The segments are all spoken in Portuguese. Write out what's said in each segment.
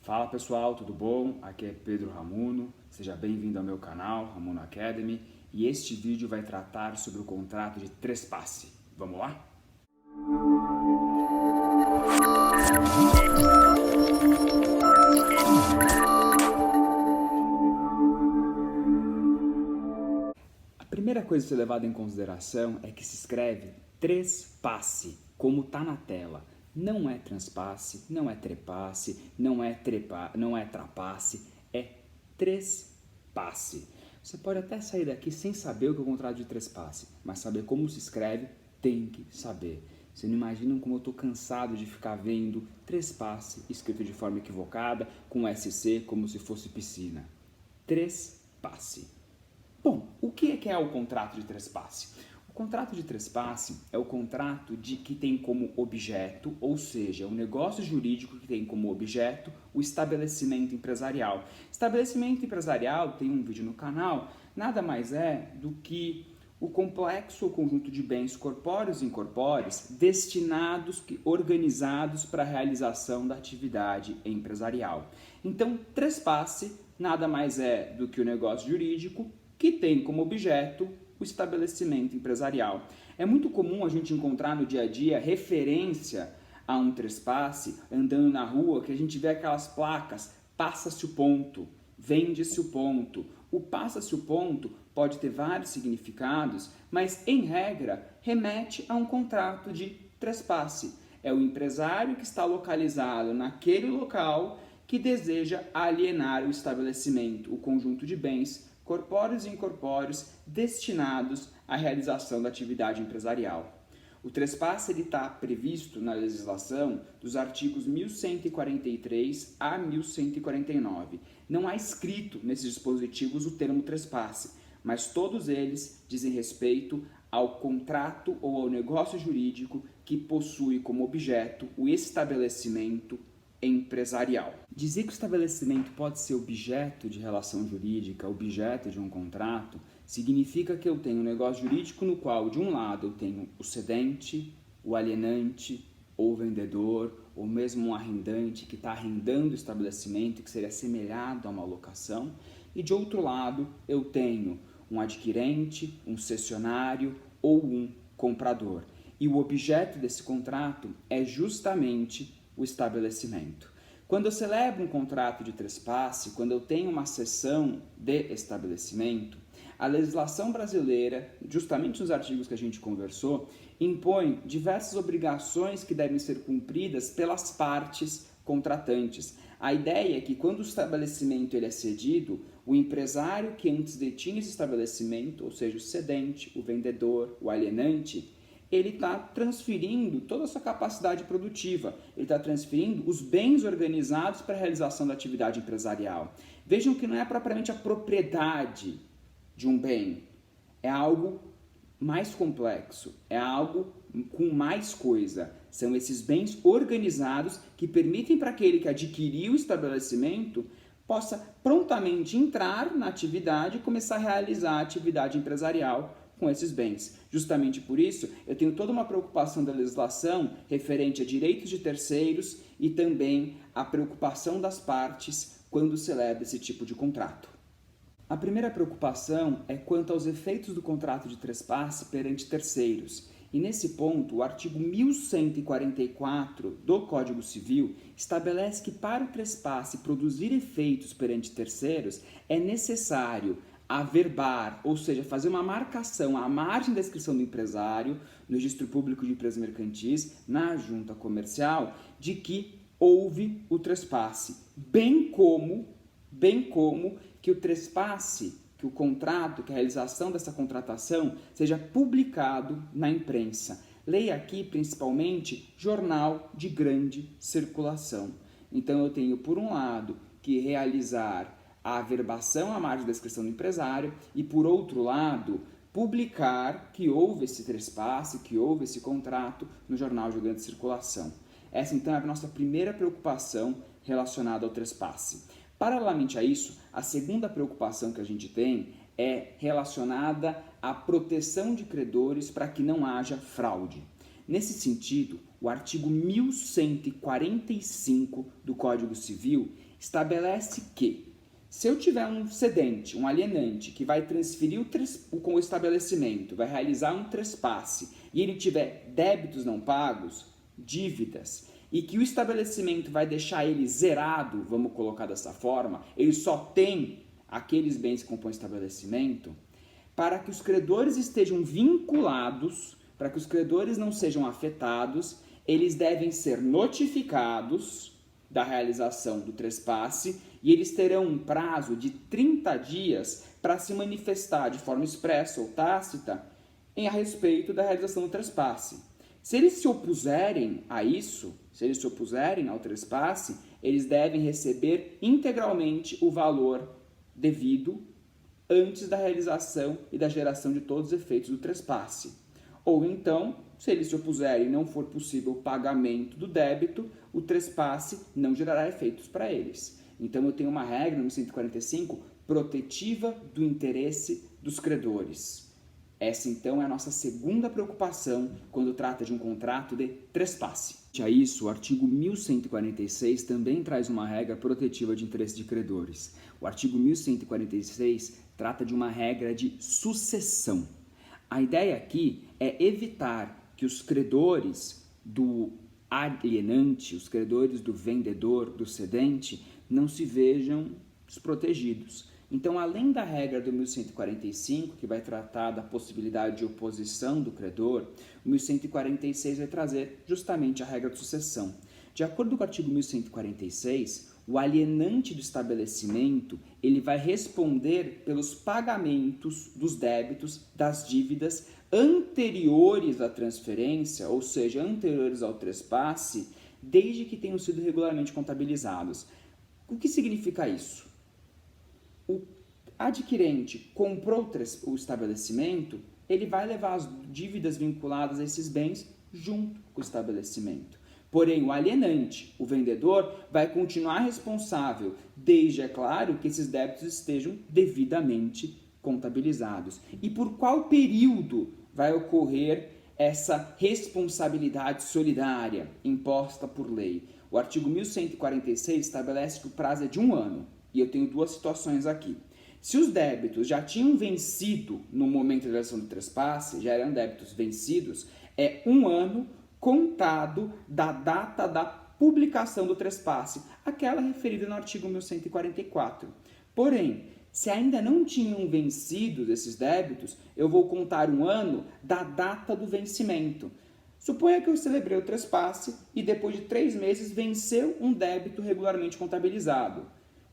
Fala pessoal, tudo bom? Aqui é Pedro Ramuno, seja bem-vindo ao meu canal, Ramuno Academy, e este vídeo vai tratar sobre o contrato de trespasse. Vamos lá? A primeira coisa a ser levada em consideração é que se escreve trespasse, como está na tela. Não é transpasse, não é trepasse, não é trapasse, é trespasse. Você pode até sair daqui sem saber o que é o contrato de trespasse, mas saber como se escreve, tem que saber. Vocês não imaginam como eu estou cansado de ficar vendo trespasse escrito de forma equivocada, com SC como se fosse piscina. Trespasse. Bom, o que é o contrato de trespasse? O contrato de trespasse é o contrato que tem como objeto, ou seja, o negócio jurídico que tem como objeto o estabelecimento empresarial. Estabelecimento empresarial, tem um vídeo no canal, nada mais é do que o complexo ou conjunto de bens corpóreos e incorpóreos destinados, organizados para a realização da atividade empresarial. Então, trespasse nada mais é do que o negócio jurídico que tem como objeto o estabelecimento empresarial. É muito comum a gente encontrar no dia a dia referência a um trespasse andando na rua, que a gente vê aquelas placas, passa-se o ponto, vende-se o ponto. O passa-se o ponto pode ter vários significados, mas em regra remete a um contrato de trespasse. É o empresário que está localizado naquele local que deseja alienar o estabelecimento, o conjunto de bens corpóreos e incorpóreos destinados à realização da atividade empresarial. O trespasse está previsto na legislação dos artigos 1143 a 1149. Não há escrito nesses dispositivos o termo trespasse, mas todos eles dizem respeito ao contrato ou ao negócio jurídico que possui como objeto o estabelecimento empresarial. Dizer que o estabelecimento pode ser objeto de relação jurídica, objeto de um contrato, significa que eu tenho um negócio jurídico no qual, de um lado, eu tenho o cedente, o alienante, ou o vendedor, ou mesmo um arrendante que está arrendando o estabelecimento, que seria assemelhado a uma locação, e de outro lado, eu tenho um adquirente, um cessionário ou um comprador. E o objeto desse contrato é justamente o estabelecimento. Quando eu celebro um contrato de trespasse, quando eu tenho uma cessão de estabelecimento, a legislação brasileira, justamente nos artigos que a gente conversou, impõe diversas obrigações que devem ser cumpridas pelas partes contratantes. A ideia é que quando o estabelecimento ele é cedido, o empresário que antes detinha esse estabelecimento, ou seja, o cedente, o vendedor, o alienante, ele está transferindo toda a sua capacidade produtiva, ele está transferindo os bens organizados para a realização da atividade empresarial. Vejam que não é propriamente a propriedade de um bem, é algo mais complexo, é algo com mais coisa. São esses bens organizados que permitem para aquele que adquiriu o estabelecimento possa prontamente entrar na atividade e começar a realizar a atividade empresarial com esses bens. Justamente por isso, eu tenho toda uma preocupação da legislação referente a direitos de terceiros e também a preocupação das partes quando celebra esse tipo de contrato. A primeira preocupação é quanto aos efeitos do contrato de trespasse perante terceiros. E nesse ponto, o artigo 1144 do Código Civil estabelece que para o trespasse produzir efeitos perante terceiros é necessário averbar, ou seja, fazer uma marcação à margem da inscrição do empresário no Registro Público de Empresas Mercantis, na Junta Comercial, de que houve o trespasse, bem como que o trespasse, que o contrato, que a realização dessa contratação seja publicado na imprensa. Leia aqui, principalmente, jornal de grande circulação. Então, eu tenho, por um lado, que realizar a averbação à margem da inscrição do empresário e, por outro lado, publicar que houve esse trespasse, que houve esse contrato no jornal de grande circulação. Essa, então, é a nossa primeira preocupação relacionada ao trespasse. Paralelamente a isso, a segunda preocupação que a gente tem é relacionada à proteção de credores para que não haja fraude. Nesse sentido, o artigo 1145 do Código Civil estabelece que se eu tiver um cedente, um alienante, que vai transferir com o estabelecimento, vai realizar um trespasse, e ele tiver débitos não pagos, dívidas, e que o estabelecimento vai deixar ele zerado, vamos colocar dessa forma, ele só tem aqueles bens que compõem o estabelecimento, para que os credores estejam vinculados, para que os credores não sejam afetados, eles devem ser notificados da realização do trespasse e eles terão um prazo de 30 dias para se manifestar de forma expressa ou tácita a respeito da realização do trespasse. Se eles se opuserem a isso, se eles se opuserem ao trespasse, eles devem receber integralmente o valor devido antes da realização e da geração de todos os efeitos do trespasse. Ou então, se eles se opuserem e não for possível o pagamento do débito, o trespasse não gerará efeitos para eles. Então eu tenho uma regra no 145 protetiva do interesse dos credores. Essa então é a nossa segunda preocupação quando trata de um contrato de trespasse. A isso, o artigo 1146 também traz uma regra protetiva de interesse de credores. O artigo 1146 trata de uma regra de sucessão. A ideia aqui é evitar que os credores do alienante, os credores do vendedor, do cedente, não se vejam desprotegidos. Então, além da regra do 1145, que vai tratar da possibilidade de oposição do credor, o 1146 vai trazer justamente a regra de sucessão. De acordo com o artigo 1146, o alienante do estabelecimento ele vai responder pelos pagamentos dos débitos, das dívidas anteriores à transferência, ou seja, anteriores ao trespasse, desde que tenham sido regularmente contabilizados. O que significa isso? O adquirente comprou o estabelecimento, ele vai levar as dívidas vinculadas a esses bens junto com o estabelecimento. Porém, o alienante, o vendedor, vai continuar responsável, desde, é claro, que esses débitos estejam devidamente contabilizados. E por qual período vai ocorrer essa responsabilidade solidária imposta por lei? O artigo 1146 estabelece que o prazo é de 1 ano. E eu tenho duas situações aqui. Se os débitos já tinham vencido no momento da realização do trespasse, já eram débitos vencidos, é 1 ano contado da data da publicação do trespasse, aquela referida no artigo 1144. Porém, se ainda não tinham vencido esses débitos, eu vou contar 1 ano da data do vencimento. Suponha que eu celebrei o trespasse e depois de 3 meses venceu um débito regularmente contabilizado.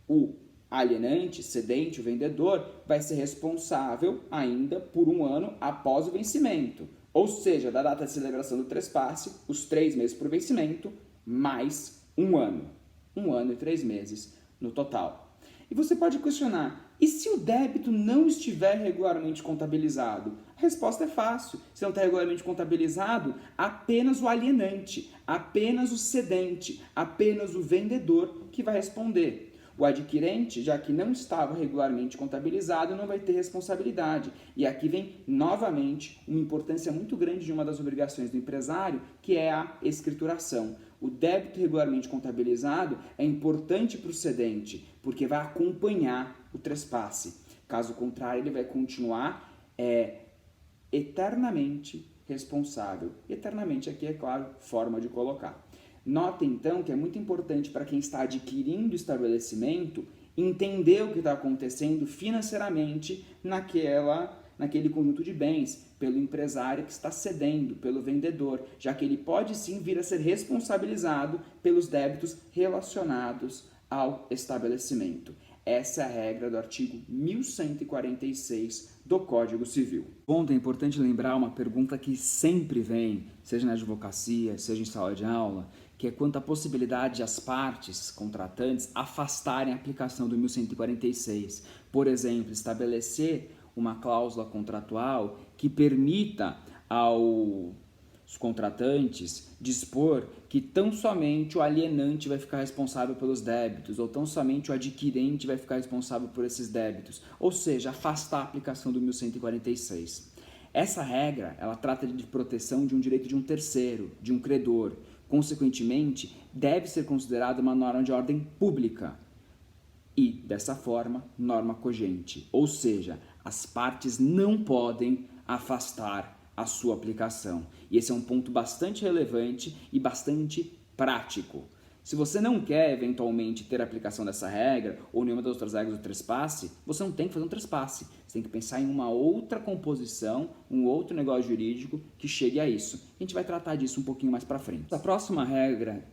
O alienante, cedente, o vendedor, vai ser responsável ainda por 1 ano após o vencimento. Ou seja, da data de celebração do trespasse, os 3 meses por vencimento, mais 1 ano. 1 ano e 3 meses no total. E você pode questionar, e se o débito não estiver regularmente contabilizado? A resposta é fácil. Se não está regularmente contabilizado, apenas o alienante, apenas o cedente, apenas o vendedor que vai responder. O adquirente, já que não estava regularmente contabilizado, não vai ter responsabilidade. E aqui vem, novamente, uma importância muito grande de uma das obrigações do empresário, que é a escrituração. O débito regularmente contabilizado é importante para o cedente, porque vai acompanhar o trespasse. Caso contrário, ele vai continuar eternamente responsável. Eternamente aqui, é claro, forma de colocar. Notem, então, que é muito importante para quem está adquirindo o estabelecimento entender o que está acontecendo financeiramente naquele conjunto de bens, pelo empresário que está cedendo, pelo vendedor, já que ele pode sim vir a ser responsabilizado pelos débitos relacionados ao estabelecimento. Essa é a regra do artigo 1146 do Código Civil. Ponto, é importante lembrar uma pergunta que sempre vem, seja na advocacia, seja em sala de aula, que é quanto à possibilidade de as partes contratantes afastarem a aplicação do 1146. Por exemplo, estabelecer uma cláusula contratual que permita aos contratantes dispor que tão somente o alienante vai ficar responsável pelos débitos, ou tão somente o adquirente vai ficar responsável por esses débitos, ou seja, afastar a aplicação do 1146. Essa regra, ela trata de proteção de um direito de um terceiro, de um credor. Consequentemente, deve ser considerada uma norma de ordem pública. e, dessa forma, norma cogente, ou seja, as partes não podem afastar a sua aplicação. E esse é um ponto bastante relevante e bastante prático. Se você não quer, eventualmente, ter a aplicação dessa regra ou nenhuma das outras regras do trespasse, você não tem que fazer um trespasse. Você tem que pensar em uma outra composição, um outro negócio jurídico que chegue a isso. A gente vai tratar disso um pouquinho mais para frente. A próxima regra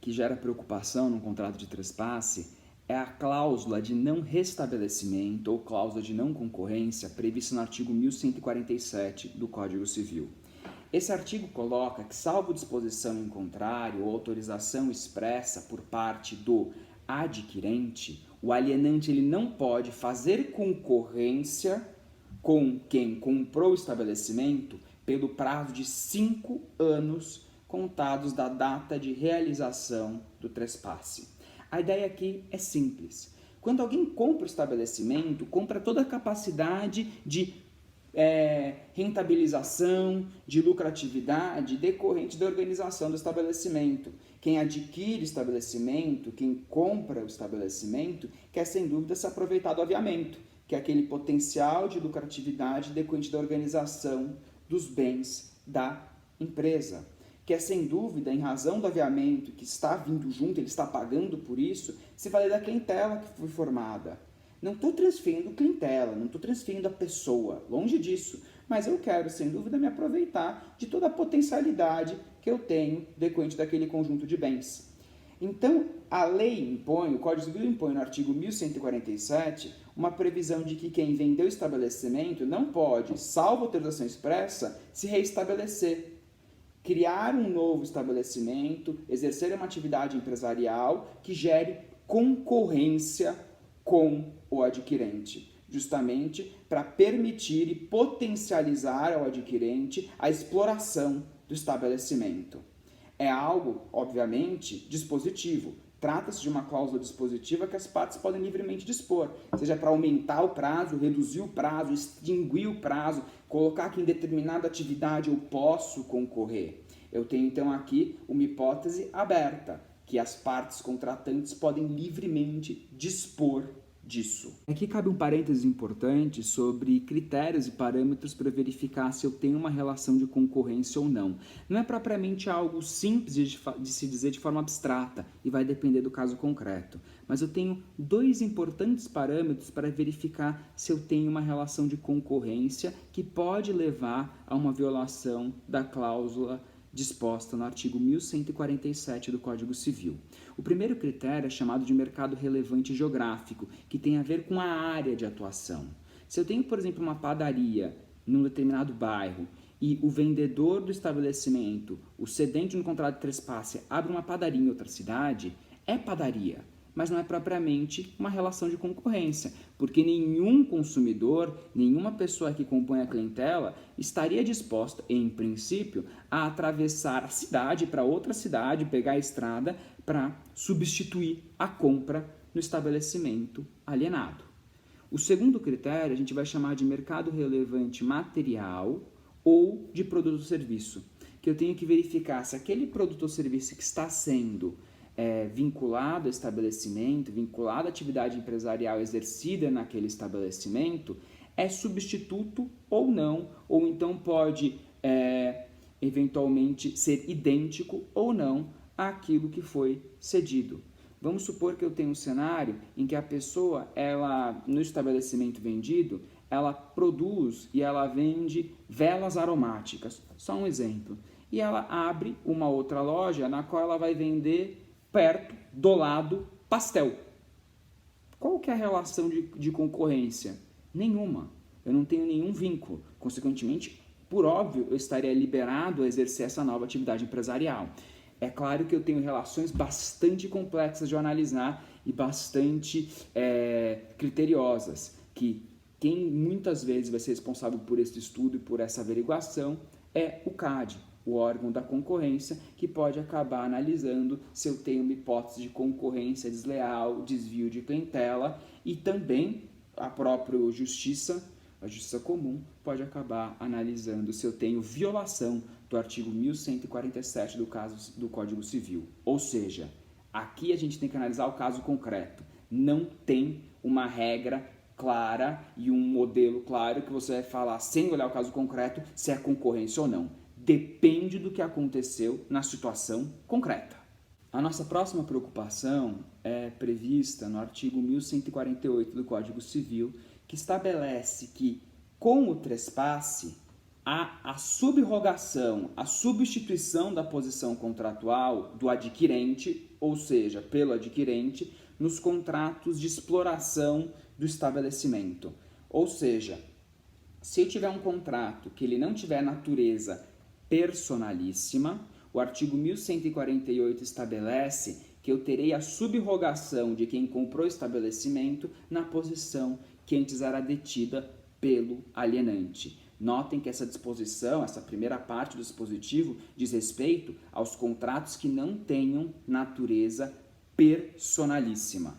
que gera preocupação no contrato de trespasse é a cláusula de não restabelecimento ou cláusula de não concorrência prevista no artigo 1147 do Código Civil. Esse artigo coloca que, salvo disposição em contrário ou autorização expressa por parte do adquirente, o alienante ele não pode fazer concorrência com quem comprou o estabelecimento pelo prazo de 5 anos contados da data de realização do trespasse. A ideia aqui é simples. Quando alguém compra o estabelecimento, compra toda a capacidade de rentabilização, de lucratividade decorrente da organização do estabelecimento. Quem adquire o estabelecimento, quem compra o estabelecimento, quer sem dúvida se aproveitar do aviamento, que é aquele potencial de lucratividade decorrente da organização dos bens da empresa. Quer sem dúvida, em razão do aviamento que está vindo junto, ele está pagando por isso, se valer da clientela que foi formada. Não estou transferindo clientela, não estou transferindo a pessoa, longe disso, mas eu quero, sem dúvida, me aproveitar de toda a potencialidade que eu tenho decorrente daquele conjunto de bens. Então, a lei impõe, o Código Civil impõe no artigo 1147, uma previsão de que quem vendeu o estabelecimento não pode, salvo autorização expressa, se reestabelecer, criar um novo estabelecimento, exercer uma atividade empresarial que gere concorrência com o adquirente, justamente para permitir e potencializar ao adquirente a exploração do estabelecimento. É algo, obviamente, dispositivo. Trata-se de uma cláusula dispositiva que as partes podem livremente dispor, seja para aumentar o prazo, reduzir o prazo, extinguir o prazo, colocar que em determinada atividade eu posso concorrer. Eu tenho então aqui uma hipótese aberta, que as partes contratantes podem livremente dispor disso. Aqui cabe um parênteses importante sobre critérios e parâmetros para verificar se eu tenho uma relação de concorrência ou não. Não é propriamente algo simples de se dizer de forma abstrata e vai depender do caso concreto, mas eu tenho dois importantes parâmetros para verificar se eu tenho uma relação de concorrência que pode levar a uma violação da cláusula disposta no artigo 1147 do Código Civil. O primeiro critério é chamado de mercado relevante geográfico, que tem a ver com a área de atuação. Se eu tenho, por exemplo, uma padaria num determinado bairro e o vendedor do estabelecimento, o cedente no contrato de trespasse, abre uma padaria em outra cidade, é padaria, mas não é propriamente uma relação de concorrência, porque nenhum consumidor, nenhuma pessoa que compõe a clientela estaria disposta, em princípio, a atravessar a cidade para outra cidade, pegar a estrada para substituir a compra no estabelecimento alienado. O segundo critério a gente vai chamar de mercado relevante material ou de produto ou serviço, que eu tenho que verificar se aquele produto ou serviço que está sendo vinculado ao estabelecimento, vinculado à atividade empresarial exercida naquele estabelecimento, é substituto ou não, ou então pode eventualmente ser idêntico ou não àquilo que foi cedido. Vamos supor que eu tenho um cenário em que a pessoa, no estabelecimento vendido, ela produz e ela vende velas aromáticas, só um exemplo. E ela abre uma outra loja na qual ela vai vender perto do lado pastel. Qual que é a relação de concorrência? Nenhuma. Eu não tenho nenhum vínculo. Consequentemente, por óbvio, eu estaria liberado a exercer essa nova atividade empresarial. É claro que eu tenho relações bastante complexas de analisar e bastante criteriosas, que quem muitas vezes vai ser responsável por esse estudo e por essa averiguação é o CAD, o órgão da concorrência, que pode acabar analisando se eu tenho uma hipótese de concorrência desleal, desvio de clientela, e também a própria justiça, a justiça comum, pode acabar analisando se eu tenho violação do artigo 1147 do Código Civil. Ou seja, aqui a gente tem que analisar o caso concreto. Não tem uma regra clara e um modelo claro que você vai falar, sem olhar o caso concreto, se é concorrência ou não. Depende do que aconteceu na situação concreta. A nossa próxima preocupação é prevista no artigo 1148 do Código Civil, que estabelece que, com o trespasse, há a subrogação, a substituição da posição contratual do adquirente, ou seja, pelo adquirente, nos contratos de exploração do estabelecimento. Ou seja, se eu tiver um contrato que ele não tiver natureza personalíssima, o artigo 1148 estabelece que eu terei a subrogação de quem comprou o estabelecimento na posição que antes era detida pelo alienante. Notem que essa disposição, essa primeira parte do dispositivo, diz respeito aos contratos que não tenham natureza personalíssima.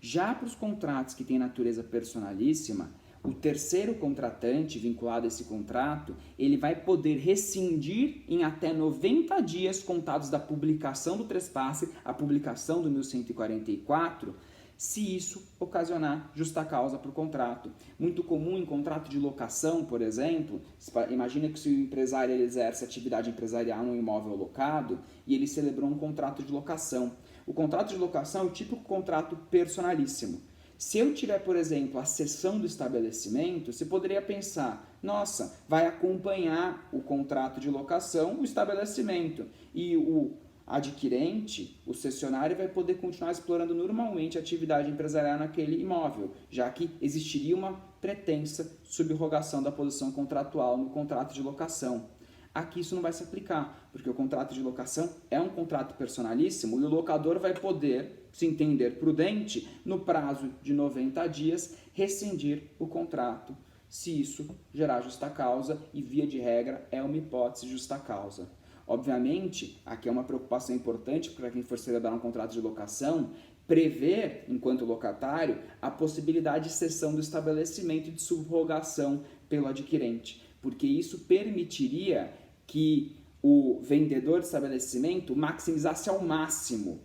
Já para os contratos que têm natureza personalíssima, o terceiro contratante vinculado a esse contrato, ele vai poder rescindir em até 90 dias contados da publicação do trespasse, a publicação do 1144, se isso ocasionar justa causa para o contrato. Muito comum em contrato de locação, por exemplo, imagina que se o empresário ele exerce atividade empresarial no imóvel locado e ele celebrou um contrato de locação. O contrato de locação é o típico contrato personalíssimo. Se eu tiver, por exemplo, a cessão do estabelecimento, você poderia pensar, nossa, vai acompanhar o contrato de locação o estabelecimento e o adquirente, o cessionário, vai poder continuar explorando normalmente a atividade empresarial naquele imóvel, já que existiria uma pretensa subrogação da posição contratual no contrato de locação. Aqui isso não vai se aplicar, porque o contrato de locação é um contrato personalíssimo e o locador vai poder, se entender prudente, no prazo de 90 dias, rescindir o contrato, se isso gerar justa causa, e via de regra é uma hipótese de justa causa. Obviamente, aqui é uma preocupação importante para quem for celebrar um contrato de locação, prever, enquanto locatário, a possibilidade de cessão do estabelecimento e de subrogação pelo adquirente, porque isso permitiria que o vendedor de estabelecimento maximizasse ao máximo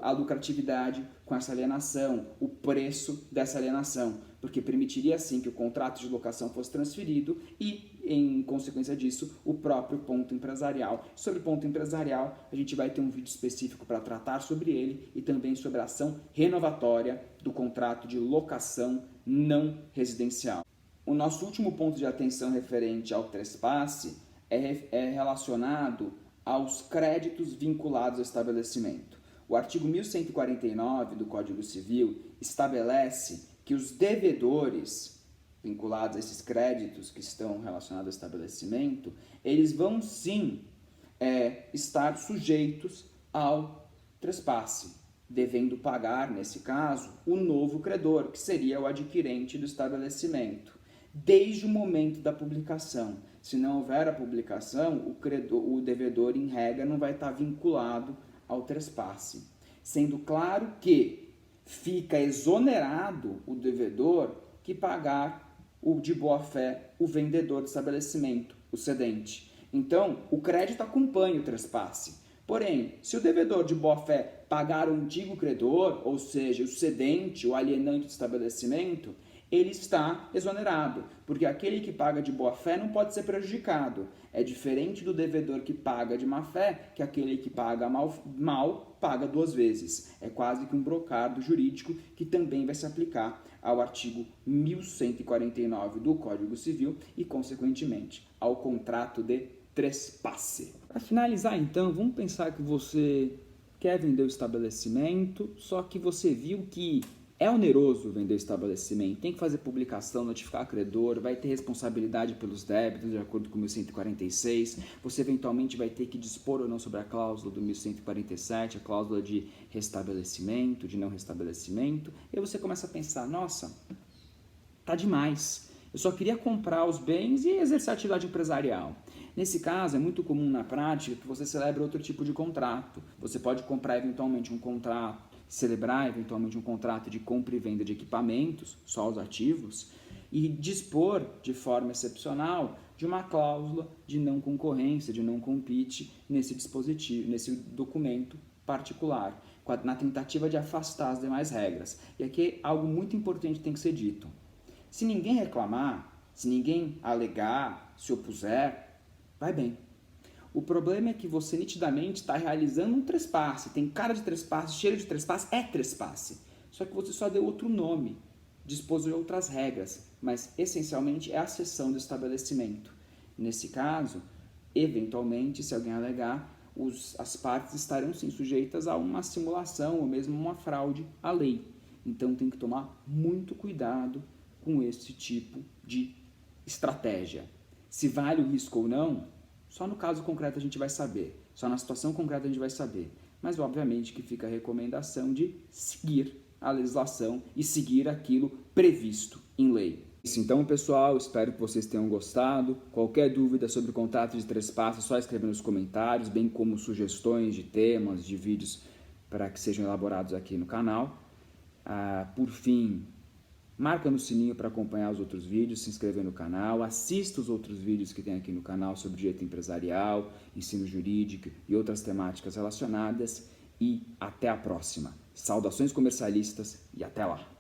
a lucratividade com essa alienação, o preço dessa alienação, porque permitiria assim que o contrato de locação fosse transferido e, em consequência disso, o próprio ponto empresarial. Sobre o ponto empresarial, a gente vai ter um vídeo específico para tratar sobre ele e também sobre a ação renovatória do contrato de locação não residencial. O nosso último ponto de atenção referente ao trespasse é relacionado aos créditos vinculados ao estabelecimento. O artigo 1149 do Código Civil estabelece que os devedores vinculados a esses créditos que estão relacionados ao estabelecimento, eles vão sim estar sujeitos ao trespasse, devendo pagar, nesse caso, o novo credor, que seria o adquirente do estabelecimento, desde o momento da publicação. Se não houver a publicação, o devedor, em regra, não vai estar vinculado ao trespasse. Sendo claro que fica exonerado o devedor que pagar de boa-fé o vendedor do estabelecimento, o cedente. Então, o crédito acompanha o trespasse. Porém, se o devedor de boa-fé pagar o antigo credor, ou seja, o cedente, o alienante do estabelecimento, ele está exonerado, porque aquele que paga de boa-fé não pode ser prejudicado. É diferente do devedor que paga de má-fé, que aquele que paga mal paga duas vezes. É quase que um brocardo jurídico que também vai se aplicar ao artigo 1149 do Código Civil e, consequentemente, ao contrato de trespasse. Para finalizar, então, vamos pensar que você quer vender o estabelecimento, só que você viu que é oneroso vender o estabelecimento, tem que fazer publicação, notificar credor, vai ter responsabilidade pelos débitos, de acordo com o 1146, você eventualmente vai ter que dispor ou não sobre a cláusula do 1147, a cláusula de restabelecimento, de não restabelecimento, e aí você começa a pensar, nossa, tá demais, eu só queria comprar os bens e exercer a atividade empresarial. Nesse caso, é muito comum na prática que você celebre outro tipo de contrato. Você pode comprar eventualmente um contrato, celebrar eventualmente um contrato de compra e venda de equipamentos, só os ativos, e dispor de forma excepcional de uma cláusula de não concorrência, de não compete nesse dispositivo, nesse documento particular. na tentativa de afastar as demais regras. E aqui algo muito importante tem que ser dito. Se ninguém reclamar, se ninguém alegar, se opuser, vai bem. O problema é que você nitidamente está realizando um trespasse, tem cara de trespasse, cheiro de trespasse, é trespasse. Só que você só deu outro nome, dispôs de outras regras, mas essencialmente é a cessão do estabelecimento. Nesse caso, eventualmente, se alguém alegar, as partes estarão sim sujeitas a uma simulação ou mesmo uma fraude à lei. Então tem que tomar muito cuidado com esse tipo de estratégia. Se vale o risco ou não, só no caso concreto a gente vai saber, só na situação concreta a gente vai saber. Mas obviamente que fica a recomendação de seguir a legislação e seguir aquilo previsto em lei. Então, pessoal, espero que vocês tenham gostado. Qualquer dúvida sobre o contrato de trespasse é só escrever nos comentários, bem como sugestões de temas, de vídeos para que sejam elaborados aqui no canal. Por fim, marca no sininho para acompanhar os outros vídeos, se inscrever no canal, assista os outros vídeos que tem aqui no canal sobre direito empresarial, ensino jurídico e outras temáticas relacionadas. E até a próxima. Saudações comercialistas e até lá!